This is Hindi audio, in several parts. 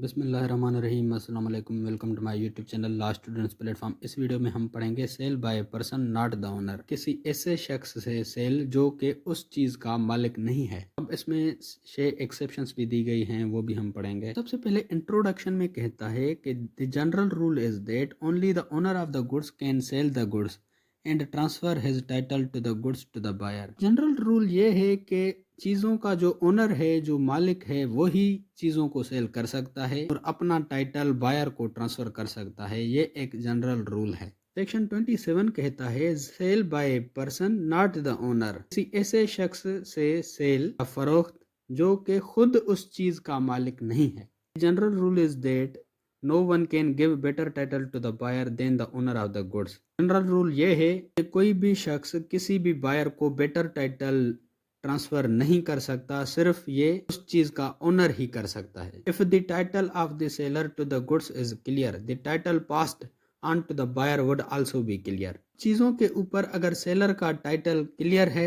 बिस्मिल्लाहिर्रहमानिर्रहीम अस्सलाम वालेकुम। Welcome to my YouTube channel last students platform. इस वीडियो में हम पढ़ेंगे sale by person not the owner, किसी ऐसे शख्स से सेल जो कि उस चीज़ का मालिक नहीं है। अब इसमें 6 एक्सेप्शंस भी दी गई हैं, वो भी हम पढ़ेंगे। सबसे पहले इंट्रोडक्शन में कहता है कि the general rule is that only the owner of the goods can sell the goods and transfer his title to the goods to the buyer. General rule ये है कि चीज़ों का जो ओनर है, जो मालिक है, वही चीज़ों को सेल कर सकता है और अपना टाइटल बायर को ट्रांसफर कर सकता है। ये एक जनरल रूल है। सेक्शन 27 कहता है sale by person not the owner, किसी ऐसे शख्स से सेल फरोख्त जो कि खुद उस चीज़ का मालिक नहीं है। General rule is that no one can give better title to the buyer than the owner of the goods. General rule ये है कि कोई भी शख्स किसी भी बायर को बेटर टाइटल ट्रांसफर नहीं कर सकता, सिर्फ ये उस चीज का ओनर ही कर सकता है। If the title of the seller to the goods is clear, the title passed on to the buyer would also be clear. चीजों के ऊपर अगर सेलर का टाइटल क्लियर है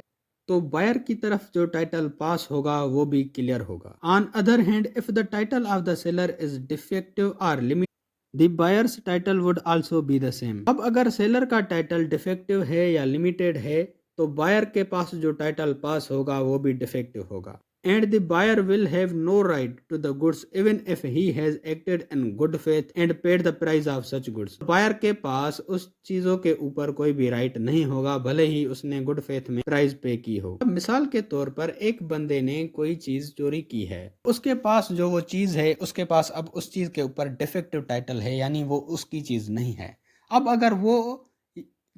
तो बायर की तरफ जो टाइटल पास होगा वो भी क्लियर होगा। On other hand, if the title of the seller is defective or limit, the buyer's title would also be the same. अब अगर सेलर का टाइटल डिफेक्टिव है या लिमिटेड है तो बायर के पास जो टाइटल पास होगा वो भी डिफेक्टिव होगा। And the buyer will have no right to the goods even if he has acted in good faith and paid the price of such goods. Buyer के पास उस चीजों के ऊपर कोई भी राइट नहीं होगा, भले ही उसने गुड फेथ में प्राइस पे की हो। अब मिसाल के तौर पर एक बंदे ने कोई चीज चोरी की है, उसके पास जो वो चीज है, उसके पास अब उस चीज के ऊपर डिफेक्टिव टाइटल है, यानी वो उसकी चीज नहीं है। अब अगर वो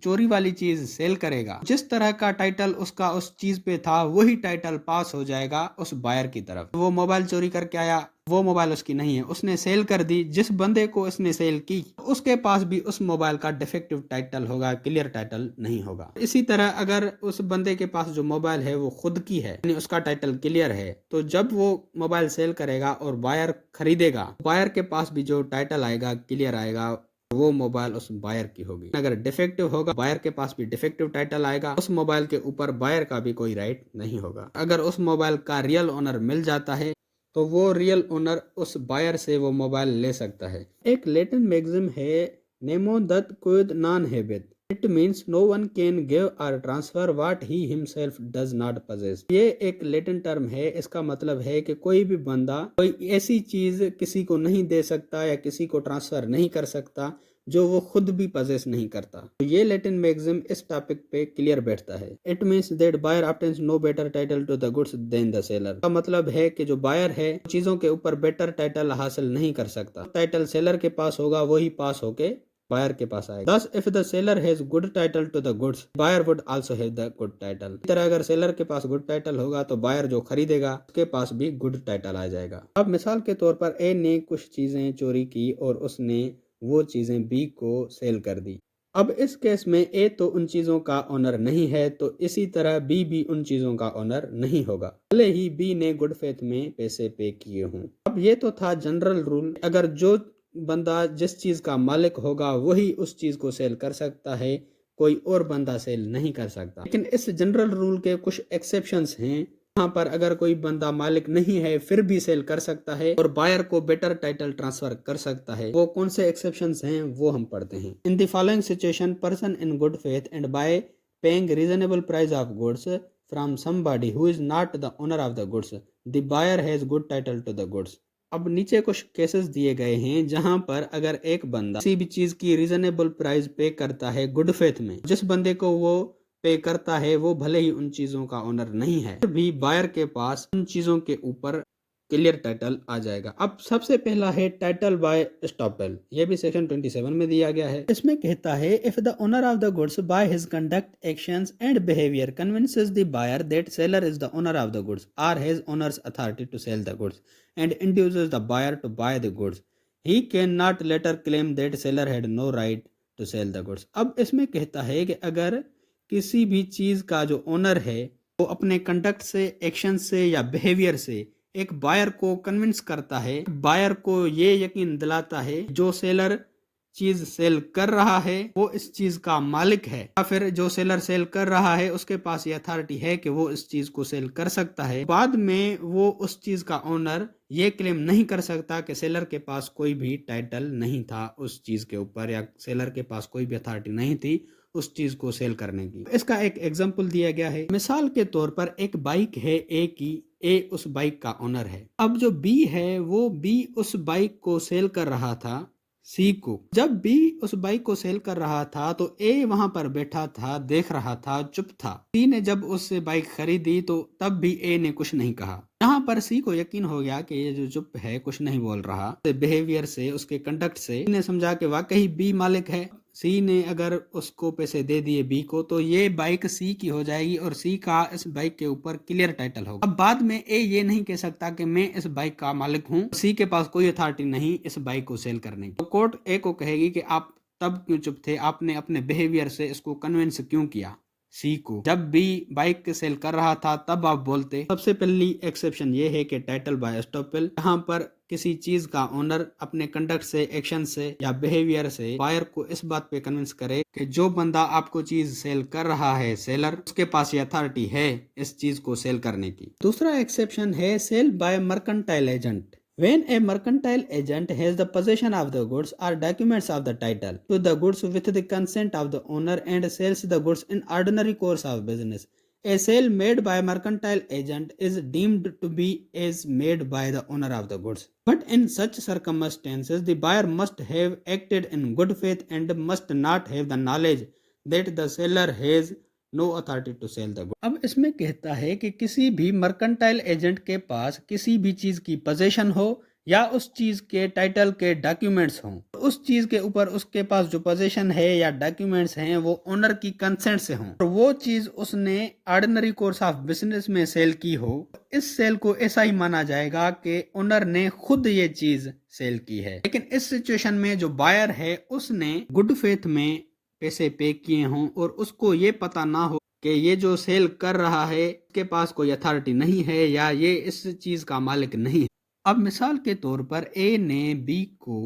चोरी वाली चीज सेल करेगा, जिस तरह का टाइटल उसका उस चीज पे था वही टाइटल पास हो जाएगा उस बायर की तरफ। वो मोबाइल चोरी करके आया, वो मोबाइल उसकी नहीं है, उसने सेल कर दी। जिस बंदे को उसने सेल की उसके पास भी उस मोबाइल का डिफेक्टिव टाइटल होगा, क्लियर टाइटल नहीं होगा। इसी तरह अगर उस बंदे के पास जो मोबाइल है वो खुद की है, यानी उसका टाइटल क्लियर है, तो जब वो मोबाइल सेल करेगा और बायर खरीदेगा, बायर के पास भी जो टाइटल आएगा, क्लियर आएगा, वो मोबाइल उस बायर की होगी। अगर डिफेक्टिव होगा, बायर के पास भी डिफेक्टिव टाइटल आएगा, उस मोबाइल के ऊपर बायर का भी कोई राइट नहीं होगा। अगर उस मोबाइल का रियल ओनर मिल जाता है तो वो रियल ओनर उस बायर से वो मोबाइल ले सकता है। एक लैटिन मैगजिम है नेमो दत क्विद नॉन हैबिट, it means no one can give or transfer what he himself does not possess. ये एक लैटिन टर्म है, इसका मतलब है कि कोई भी बंदा कोई ऐसी चीज किसी को नहीं दे सकता या किसी को ट्रांसफर नहीं कर सकता जो वो खुद भी पजेस नहीं करता। तो ये लैटिन मैगजिम इस टॉपिक पे क्लियर बैठता है। It means that buyer obtains no better title to the goods than the seller. का मतलब है कि जो बायर है चीजों के ऊपर बेटर टाइटल हासिल नहीं कर सकता। टाइटल सेलर के पास होगा वही पास होके बायर के पास आएगा। Thus, if the seller has good title to the goods, buyer would also have the good title। इस तरह अगर सेलर के पास गुड टाइटल होगा तो बायर जो खरीदेगा उसके पास भी गुड टाइटल आ जाएगा। अब मिसाल के तौर पर ए ने कुछ चीजें चोरी की और उसने वो चीजें बी को सेल कर दी। अब इस केस में ए तो उन चीजों का ओनर नहीं है, तो इसी तरह बी भी उन चीजों का ओनर नहीं होगा, भले ही बी ने गुड फेथ में पैसे पे किए हों। अब ये तो था जनरल रूल, अगर जो बंदा जिस चीज का मालिक होगा वही उस चीज को सेल कर सकता है, कोई और बंदा सेल नहीं कर सकता। लेकिन इस जनरल रूल के कुछ एक्सेप्शंस हैं, यहाँ पर अगर कोई बंदा मालिक नहीं है फिर भी सेल कर सकता है और बायर को बेटर टाइटल ट्रांसफर कर सकता है। वो कौन से एक्सेप्शंस हैं वो हम पढ़ते हैं। In the following situation, person in good faith and by paying reasonable price of goods from somebody who is not the owner of the goods, the buyer has good title to the goods. अब नीचे कुछ केसेस दिए गए हैं जहां पर अगर एक बंदा किसी भी चीज की रीजनेबल प्राइस पे करता है गुड फेथ में, जिस बंदे को वो पे करता है वो भले ही उन चीजों का ओनर नहीं है, फिर भी बायर के पास उन चीजों के ऊपर क्लियर टाइटल आ जाएगा। अब सबसे पहला है टाइटल बाय स्टॉपेल, ये भी सेक्शन 27 में दिया गया है। इसमें कहता है if the owner of the goods by his conduct, actions and behaviour convinces the buyer that seller is the owner of the goods or has owner's authority to sell the goods and induces the buyer to buy the goods, he can not later claim that seller had no right to sell the goods. अब इसमें कहता है कि अगर किसी भी चीज का जो ओनर है वो अपने कंडक्ट से, एक्शन से या बिहेवियर से एक बायर को कन्विंस करता है, बायर को ये यकीन दिलाता है जो सेलर चीज सेल कर रहा है वो इस चीज का मालिक है, या फिर जो सेलर सेल कर रहा है उसके पास ये अथॉरिटी है कि वो इस चीज को सेल कर सकता है। बाद में वो उस चीज का ओनर ये क्लेम नहीं कर सकता कि सेलर के पास कोई भी टाइटल नहीं था उस चीज के ऊपर, या सेलर के पास कोई भी अथॉरिटी नहीं थी उस चीज को सेल करने की। इसका एक एग्जांपल दिया गया है। मिसाल के तौर पर एक बाइक है ए की, ए उस बाइक का ओनर है। अब जो बी है वो बी उस बाइक को सेल कर रहा था सी को। जब बी उस बाइक को सेल कर रहा था तो ए वहां पर बैठा था, देख रहा था, चुप था। सी ने जब उससे बाइक खरीदी तो तब भी ए ने कुछ नहीं कहा। यहाँ पर सी को यकीन हो गया कि ये जो चुप है कुछ नहीं बोल रहा, बिहेवियर से, उसके कंडक्ट से ने समझा कि वाकई बी मालिक है। सी ने अगर उसको पैसे दे दिए बी को तो ये बाइक सी की हो जाएगी और सी का इस बाइक के ऊपर क्लियर टाइटल होगा। अब बाद में ए ये नहीं कह सकता कि मैं इस बाइक का मालिक हूँ, सी के पास कोई अथॉरिटी नहीं इस बाइक को सेल करने की। तो कोर्ट ए को कहेगी कि आप तब क्यों चुप थे, आपने अपने बिहेवियर से इसको कन्विंस क्यों किया सी को, जब बी बाइक सेल कर रहा था तब आप बोलते। सबसे पहली एक्सेप्शन ये है कि टाइटल बाय एस्टॉपल, यहाँ पर किसी चीज का ओनर अपने कंडक्ट से, एक्शन से या बिहेवियर से बायर को इस बात पे कन्विंस करे कि जो बंदा आपको चीज सेल कर रहा है सेलर, उसके पास ये अथॉरिटी है इस चीज को सेल करने की। दूसरा एक्सेप्शन है sale by mercantile agent. When a mercantile agent has the possession of the goods or documents of the title to the goods with the consent of the owner and sells the goods in ordinary course of business, a sale made by a mercantile agent is deemed to be as made by the owner of the goods. But in such circumstances, the buyer must have acted in good faith and must not have the knowledge that the seller has no authority to sell the goods. अब इसमें कहता है कि किसी भी मर्केंटाइल एजेंट के पास किसी भी चीज की पोजीशन हो या उस चीज के टाइटल के डॉक्यूमेंट्स हों, तो उस चीज के ऊपर उसके पास जो पोजीशन है या डॉक्यूमेंट्स हैं वो ओनर की कंसेंट से हों और वो चीज उसने ऑर्डिनरी कोर्स ऑफ बिजनेस में सेल की हो, इस सेल को ऐसा ही माना जाएगा कि ओनर ने खुद ये चीज सेल की है। लेकिन इस सिचुएशन में जो बायर है उसने गुड फेथ में पैसे पे किए हों और उसको ये पता ना हो कि ये जो सेल कर रहा है उसके पास कोई अथॉरिटी नहीं है या ये इस चीज का मालिक नहीं है। अब मिसाल के तौर पर ए ने बी को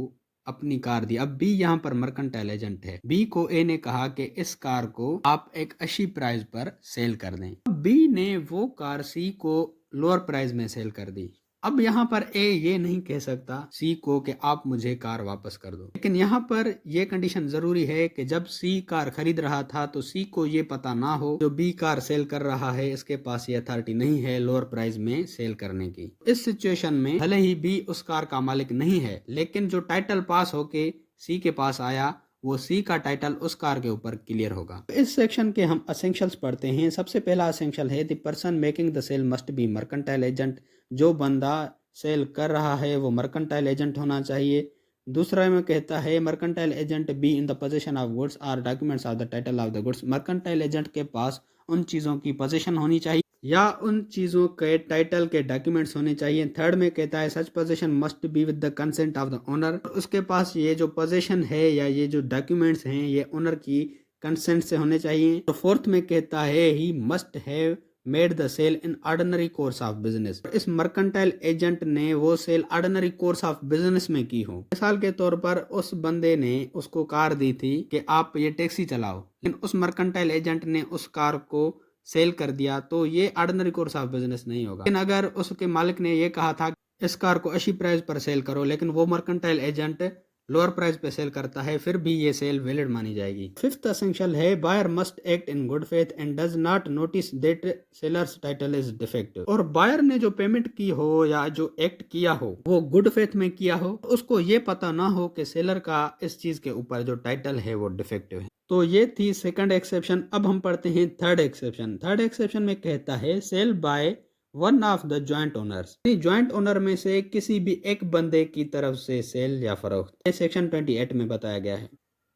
अपनी कार दी। अब बी यहाँ पर मर्केंटाइल एजेंट है। बी को ए ने कहा कि इस कार को आप एक अच्छी प्राइस पर सेल कर दें। बी ने वो कार सी को लोअर प्राइस में सेल कर दी। अब यहाँ पर ए ये नहीं कह सकता सी को कि आप मुझे कार वापस कर दो, लेकिन यहाँ पर ये कंडीशन जरूरी है कि जब सी कार खरीद रहा था तो सी को ये पता ना हो जो बी कार सेल कर रहा है इसके पास ये अथॉरिटी नहीं है लोअर प्राइस में सेल करने की। इस सिचुएशन में भले ही बी उस कार का मालिक नहीं है, लेकिन जो टाइटल पास होके सी के पास आया वो सी का टाइटल उस कार के ऊपर क्लियर होगा। इस सेक्शन के हम असेंशियल्स पढ़ते हैं। सबसे पहला असेंशियल है the person making the sale must be mercantile agent. जो बंदा सेल कर रहा है वो मर्केंटाइल एजेंट होना चाहिए। दूसरा में कहता है mercantile agent be in the position of goods or documents of the title of the goods. Mercantile agent के पास उन चीज़ों की पोजीशन होनी चाहिए या उन चीज़ों के टाइटल के डॉक्यूमेंट्स होने चाहिए। थर्ड में कहता है such position must be with the consent of the owner. उसके पास ये जो पोजीशन है या ये जो डॉक्यूमेंट्स हैं ये ओनर की कंसेंट से होने चाहिए। तो फोर्थ में कहता है he must have made the sale in ordinary course of business. इस मर्केंटाइल एजेंट ने वो sale ordinary course of business में की हो। मिसाल के तौर पर उस बंदे ने उसको कार दी थी कि आप ये टैक्सी चलाओ, लेकिन उस मर्केंटाइल एजेंट ने उस कार को सेल कर दिया तो ये ऑर्डिनरी कोर्स ऑफ बिजनेस नहीं होगा। लेकिन अगर उसके मालिक ने ये कहा था इस कार को अच्छी प्राइस पर सेल करो, लेकिन वो मर्केंटाइल एजेंट लोअर प्राइस पे सेल करता है, फिर भी ये सेल वैलिड मानी जाएगी। फिफ्थ एसेंशियल है buyer must act in good faith and does not notice that seller's title is defective. और बायर ने जो पेमेंट की हो या जो एक्ट किया हो वो गुड फेथ में किया हो, उसको ये पता ना हो कि सेलर का इस चीज के ऊपर जो टाइटल है वो डिफेक्टिव है। तो ये थी सेकंड एक्सेप्शन। अब हम पढ़ते हैं थर्ड एक्सेप्शन। थर्ड एक्सेप्शन में कहता है sale by one of the joint owners. Joint owner में से किसी भी एक बंदे की तरफ से सेल या फरोख्त। ये सेक्शन 28 में बताया गया है।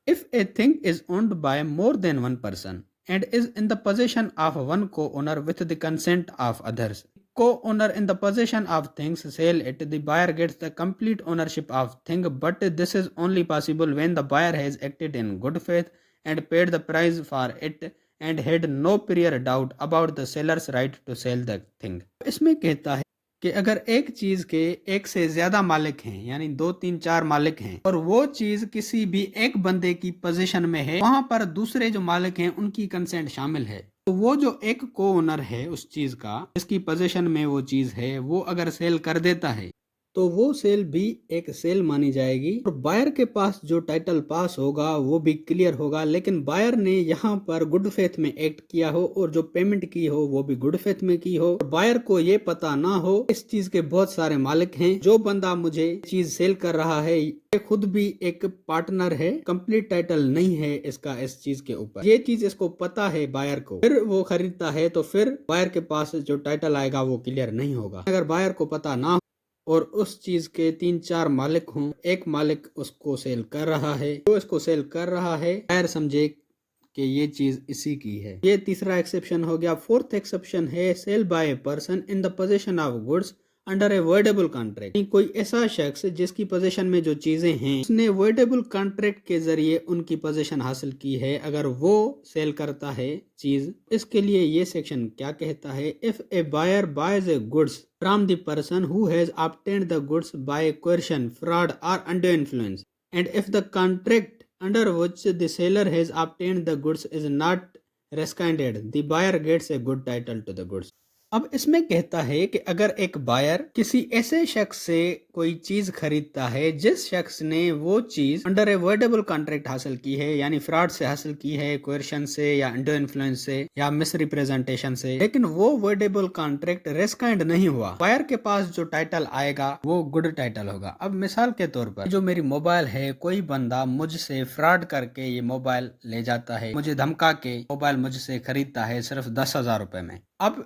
If a thing is owned by more than one person and is in the position of one co-owner with the consent of others, co-owner in the possession of things sell it, the buyer gets the complete ownership of thing, but this is only possible when the buyer has acted in good faith and paid the price for it and had no prior doubt about the seller's right to sell the thing. इसमें कहता है कि अगर एक चीज के एक से ज्यादा मालिक हैं, यानी 2, 3, 4 मालिक हैं और वो चीज किसी भी एक बंदे की पोजीशन में है, वहां पर दूसरे जो मालिक हैं उनकी कंसेंट शामिल है, तो वो जो एक को ओनर है उस चीज का, जिसकी पोजीशन में वो चीज है, वो अगर सेल कर देता है तो वो सेल भी एक सेल मानी जाएगी और बायर के पास जो टाइटल पास होगा वो भी क्लियर होगा। लेकिन बायर ने यहाँ पर गुड फेथ में एक्ट किया हो और जो पेमेंट की हो वो भी गुड फेथ में की हो, और बायर को ये पता ना हो इस चीज के बहुत सारे मालिक हैं, जो बंदा मुझे चीज सेल कर रहा है ये खुद भी एक पार्टनर है, कंप्लीट टाइटल नहीं है इसका इस चीज के ऊपर, ये चीज इसको पता है बायर को, फिर वो खरीदता है तो फिर बायर के पास जो टाइटल आएगा वो क्लियर नहीं होगा। अगर बायर को पता ना और उस चीज के 3, 4 मालिक हों, एक मालिक उसको सेल कर रहा है, जो इसको सेल कर रहा है बायर समझे कि ये चीज इसी की है। ये तीसरा एक्सेप्शन हो गया। फोर्थ एक्सेप्शन है sale by a person in the position of goods under a voidable contract. कोई ऐसा शख्स जिसकी पोजीशन में जो चीजें हैं उसने वर्डेबल कॉन्ट्रैक्ट के जरिए उनकी पोजीशन हासिल की है, अगर वो सेल करता है चीज, इसके लिए ये सेक्शन क्या कहता है, if a buyer buys a goods from the person who has obtained the goods by coercion, fraud or under influence, and if the contract under which the seller has obtained the goods is not rescinded, the buyer gets a good title to the goods। अब इसमें कहता है कि अगर एक बायर किसी ऐसे शख्स से कोई चीज खरीदता है जिस शख्स ने वो चीज अंडर ए वर्डेबल कॉन्ट्रैक्ट हासिल की है, यानी फ्रॉड से हासिल की है, कोercion से या अंडर इन्फ्लुएंस से या मिस रिप्रेजेंटेशन से, लेकिन वो वर्डेबल कॉन्ट्रैक्ट रेस्काइंड नहीं हुआ, बायर के पास जो टाइटल आएगा वो गुड टाइटल होगा। अब मिसाल के तौर पर जो मेरी मोबाइल है, कोई बंदा मुझसे फ्रॉड करके ये मोबाइल ले जाता है, मुझे धमका के मोबाइल मुझसे खरीदता है सिर्फ 10,000 रुपए में। अब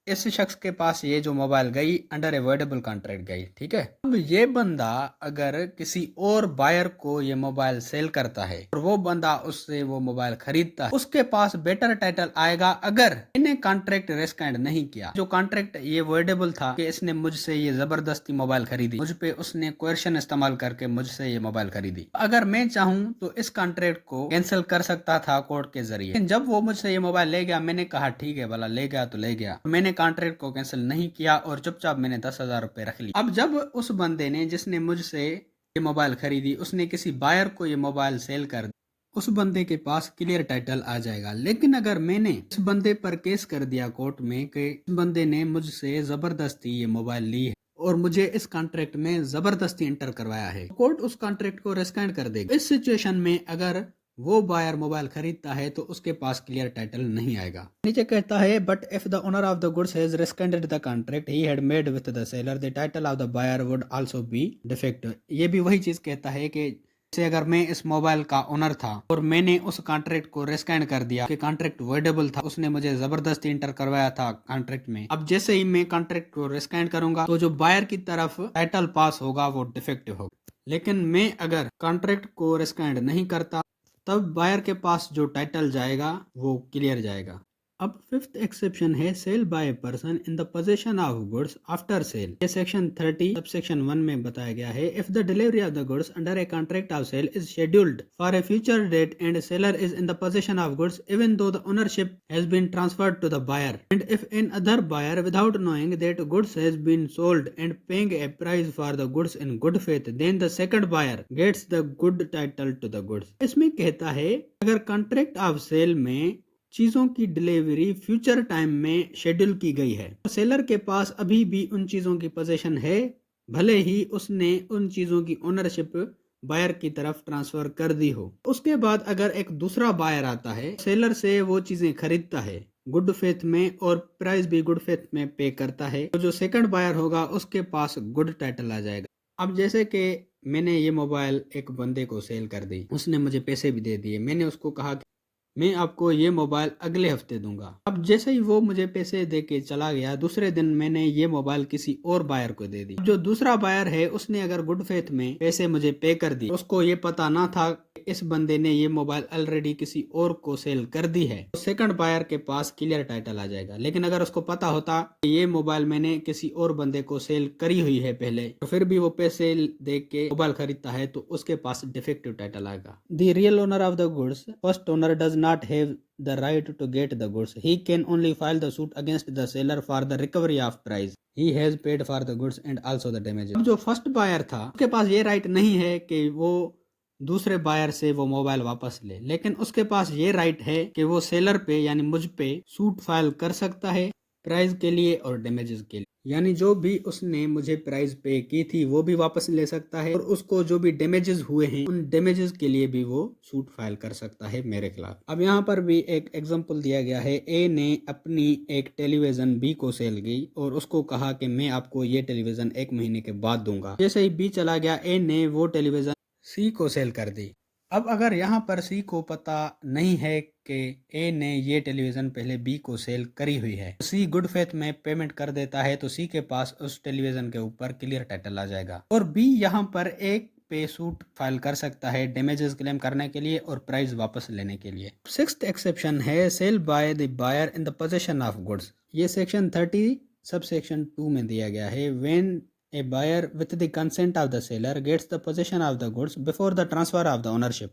इस शख्स के पास ये जो मोबाइल गई अंडर ए वर्डेबल कॉन्ट्रैक्ट गई, ठीक है। अब ये बंदा अगर किसी और बायर को ये मोबाइल सेल करता है और वो बंदा उससे वो मोबाइल खरीदता है, उसके पास बेटर टाइटल आएगा अगर इन्हें कॉन्ट्रैक्ट रेस्काइंड नहीं किया। जो कॉन्ट्रैक्ट ये वर्डेबल था कि इसने मुझसे ये जबरदस्ती मोबाइल खरीदी, मुझ पे उसने कोercion इस्तेमाल करके मुझसे ये मोबाइल खरीदी, अगर मैं चाहूँ तो इस कॉन्ट्रैक्ट को कैंसिल कर सकता था कोर्ट के जरिए। लेकिन जब वो मुझसे ये मोबाइल ले गया, मैंने कहा ठीक है भला ले गया तो ले गया, मैंने कॉन्ट्रैक्ट को कैंसिल नहीं किया और चुपचाप मैंने 10,000 रुपए रख ली। अब जब उस बंदे ने जिसने मुझसे ये मोबाइल खरीदी उसने किसी बायर को ये मोबाइल सेल कर दी, उस बंदे के पास क्लियर टाइटल आ जाएगा। लेकिन अगर मैंने इस बंदे पर केस कर दिया कोर्ट में कि इस बंदे ने मुझसे जबरदस्ती ये मोबाइल ली है और मुझे इस कॉन्ट्रैक्ट में जबरदस्ती इंटर करवाया है, कोर्ट उस कॉन्ट्रैक्ट को रेस्काइंड कर देगा। इस सिचुएशन में अगर वो बायर मोबाइल खरीदता है तो उसके पास क्लियर टाइटल नहीं आएगा। नीचे कहता है but if the owner of the goods has rescinded the contract he had made with the seller, the title of the buyer would also be defective. ये भी वही चीज कहता है कि जैसे अगर मैं इस मोबाइल का ओनर था और मैंने उस कॉन्ट्रैक्ट को रेस्काइंड कर दिया कि कॉन्ट्रैक्ट वर्डेबल था, उसने मुझे जबरदस्ती इंटर करवाया था कॉन्ट्रैक्ट में, अब जैसे ही मैं कॉन्ट्रैक्ट को रेस्काइंड करूंगा तो जो बायर की तरफ टाइटल पास होगा वो डिफेक्टिव होगा। लेकिन मैं अगर कॉन्ट्रैक्ट को रेस्काइंड नहीं करता तब बायर के पास जो टाइटल जाएगा वो क्लियर जाएगा। अब फिफ्थ एक्सेप्शन है sale by a person in the position of goods after sale. ये सेक्शन 30 सबसेक्शन 1 में बताया गया है। If the delivery of the goods under a contract of sale is scheduled for a future date and seller is in the position of goods even though the ownership has been transferred to the buyer, and if another buyer without knowing that goods has been sold and paying a price for the goods in good faith, then the second buyer gets the good title to the goods. इसमें कहता है अगर कॉन्ट्रैक्ट ऑफ सेल में चीजों की डिलीवरी फ्यूचर टाइम में शेड्यूल की गई है, तो सेलर के पास अभी भी उन चीजों की पोजीशन है, भले ही उसने उन चीजों की ओनरशिप बायर की तरफ ट्रांसफर कर दी हो। उसके बाद अगर एक दूसरा बायर आता है, सेलर से वो चीजें खरीदता है गुड फेथ में और प्राइस भी गुड फेथ में पे करता है, तो जो सेकंड बायर होगा उसके पास गुड टाइटल आ जाएगा। अब जैसे कि मैंने ये मोबाइल एक बंदे को सेल कर दी, उसने मुझे पैसे भी दे दिए, मैंने उसको कहा कि मैं आपको ये मोबाइल अगले हफ्ते दूंगा। अब जैसे ही वो मुझे पैसे दे के चला गया, दूसरे दिन मैंने ये मोबाइल किसी और बायर को दे दी। जो दूसरा बायर है उसने अगर गुड फेथ में पैसे मुझे पे कर दिए, उसको ये पता ना था इस बंदे ने ये मोबाइल ऑलरेडी किसी और को सेल कर दी है, तो सेकंड बायर के पास क्लियर टाइटल आ जाएगा। लेकिन अगर उसको पता होता कि ये मोबाइल मैंने किसी और बंदे को सेल करी हुई है पहले, तो फिर भी वो पैसे दे के मोबाइल खरीदता है, तो उसके पास डिफेक्टिव टाइटल आएगा। The real owner of the goods first owner does not have the right to get the goods. He can only file the suit against the seller for the recovery of price. He has paid for the goods and also the damages. अब जो फर्स्ट बायर था उसके पास ये राइट नहीं है कि वो दूसरे बायर से वो मोबाइल वापस ले, लेकिन उसके पास ये राइट है कि वो सेलर पे यानी मुझ पे सूट फाइल कर सकता है प्राइस के लिए और डैमेजेस के लिए। यानी जो भी उसने मुझे प्राइस पे की थी वो भी वापस ले सकता है और उसको जो भी डैमेजेस हुए हैं उन डैमेजेस के लिए भी वो सूट फाइल कर सकता है मेरे खिलाफ। अब यहाँ पर भी एक एग्जांपल दिया गया है। ए ने अपनी एक टेलीविजन बी को सेल की और उसको कहा कि मैं आपको ये टेलीविजन 1 महीने के बाद दूंगा। जैसे ही बी चला गया, ए ने वो टेलीविजन सी को सेल कर दी। अब अगर यहाँ पर सी को पता नहीं है कि ए ने ये टेलीविज़न पहले बी को सेल करी हुई है, सी गुड फेथ में पेमेंट कर देता है तो सी के पास उस टेलीविज़न के ऊपर क्लियर टाइटल आ जाएगा और बी यहाँ पर एक पे सूट फाइल कर सकता है डैमेजेस क्लेम करने के लिए और प्राइस वापस लेने के लिए। सिक्स्थ एक्सेप्शन है sale by the buyer in the possession of goods. ये सेक्शन 30 सब सेक्शन 2 में दिया गया है। When a buyer with the consent of the seller gets the possession of the goods before the transfer of the ownership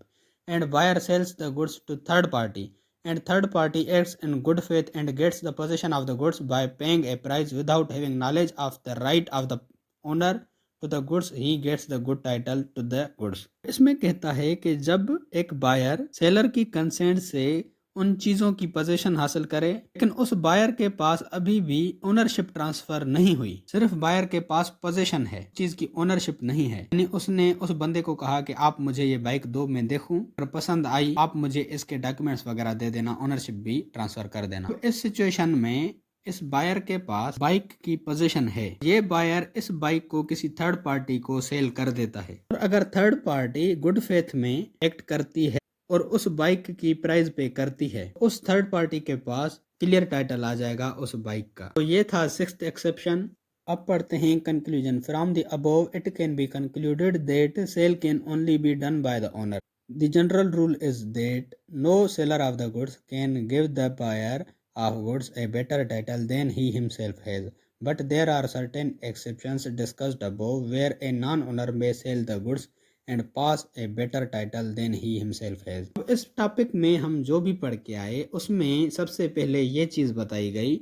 and buyer sells the goods to third party and third party acts in good faith and gets the possession of the goods by paying a price without having knowledge of the right of the owner to the goods, he gets the good title to the goods। इसमें कहता है कि जब एक बायर सेलर की कंसेंट से उन चीज़ों की पोजीशन हासिल करे लेकिन उस बायर के पास अभी भी ओनरशिप ट्रांसफर नहीं हुई, सिर्फ बायर के पास पोजीशन है, चीज की ओनरशिप नहीं है। यानी उसने उस बंदे को कहा कि आप मुझे ये बाइक दो, मैं देखूं, अगर पसंद आई आप मुझे इसके डॉक्यूमेंट्स वगैरह दे देना, ओनरशिप भी ट्रांसफर कर देना। तो इस सिचुएशन में इस बायर के पास बाइक की पोजीशन है, ये बायर इस बाइक को किसी थर्ड पार्टी को सेल कर देता है और अगर थर्ड पार्टी गुड फेथ में एक्ट करती है और उस बाइक की प्राइस पे करती है, उस थर्ड पार्टी के पास क्लियर टाइटल आ जाएगा उस बाइक का। तो ये था सिक्स्थ एक्सेप्शन। अब पढ़ते हैं conclusion. From the above it can be concluded that sale can only be done by the owner. The general rule is that no seller of the goods can give the buyer of goods a better title than he himself has, but there are certain exceptions discussed above where a non-owner may sell the goods and pass a better title than he himself has। इस टॉपिक में हम जो भी पढ़ के आए उसमें सबसे पहले ये चीज़ बताई गई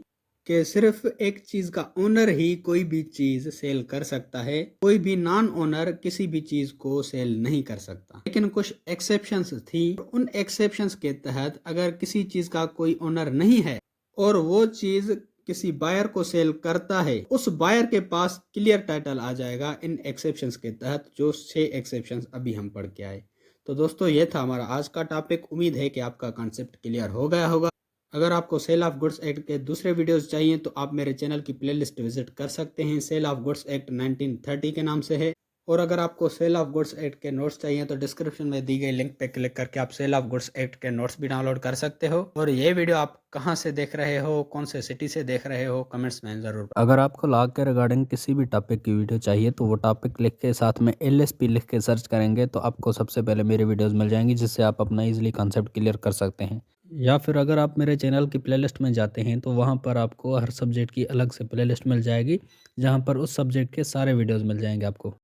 कि सिर्फ एक चीज़ का ओनर ही कोई भी चीज़ सेल कर सकता है, कोई भी नॉन ओनर किसी भी चीज़ को सेल नहीं कर सकता। लेकिन कुछ एक्सेप्शंस थी, उन एक्सेप्शंस के तहत अगर किसी चीज़ का कोई ओनर नहीं है और वो चीज़ किसी बायर को सेल करता है, उस बायर के पास क्लियर टाइटल आ जाएगा इन एक्सेप्शंस के तहत, जो 6 एक्सेप्शंस अभी हम पढ़ के आए। तो दोस्तों ये था हमारा आज का टॉपिक। उम्मीद है कि आपका कॉन्सेप्ट क्लियर हो गया होगा। अगर आपको सेल ऑफ गुड्स एक्ट के दूसरे वीडियोस चाहिए तो आप मेरे चैनल की प्लेलिस्ट विजिट कर सकते हैं। सेल ऑफ गुड्स एक्ट 1930 के नाम से है। और अगर आपको सेल ऑफ गुड्स एक्ट के नोट्स चाहिए तो डिस्क्रिप्शन में दी गई लिंक पे क्लिक करके आप सेल ऑफ गुड्स एक्ट के नोट्स भी डाउनलोड कर सकते हो। और ये वीडियो आप कहाँ से देख रहे हो, कौन से सिटी से देख रहे हो, कमेंट्स में जरूर। अगर आपको लॉ के रिगार्डिंग किसी भी टॉपिक की वीडियो चाहिए तो वो टॉपिक लिख के साथ में LSP लिख के सर्च करेंगे तो आपको सबसे पहले मेरी वीडियोस मिल जाएंगी, जिससे आप अपना इजीली कॉन्सेप्ट क्लियर कर सकते हैं। या फिर अगर आप मेरे चैनल की प्लेलिस्ट में जाते हैं तो वहाँ पर आपको हर सब्जेक्ट की अलग से प्लेलिस्ट मिल जाएगी, जहाँ पर उस सब्जेक्ट के सारे वीडियोज़ मिल जाएंगे आपको।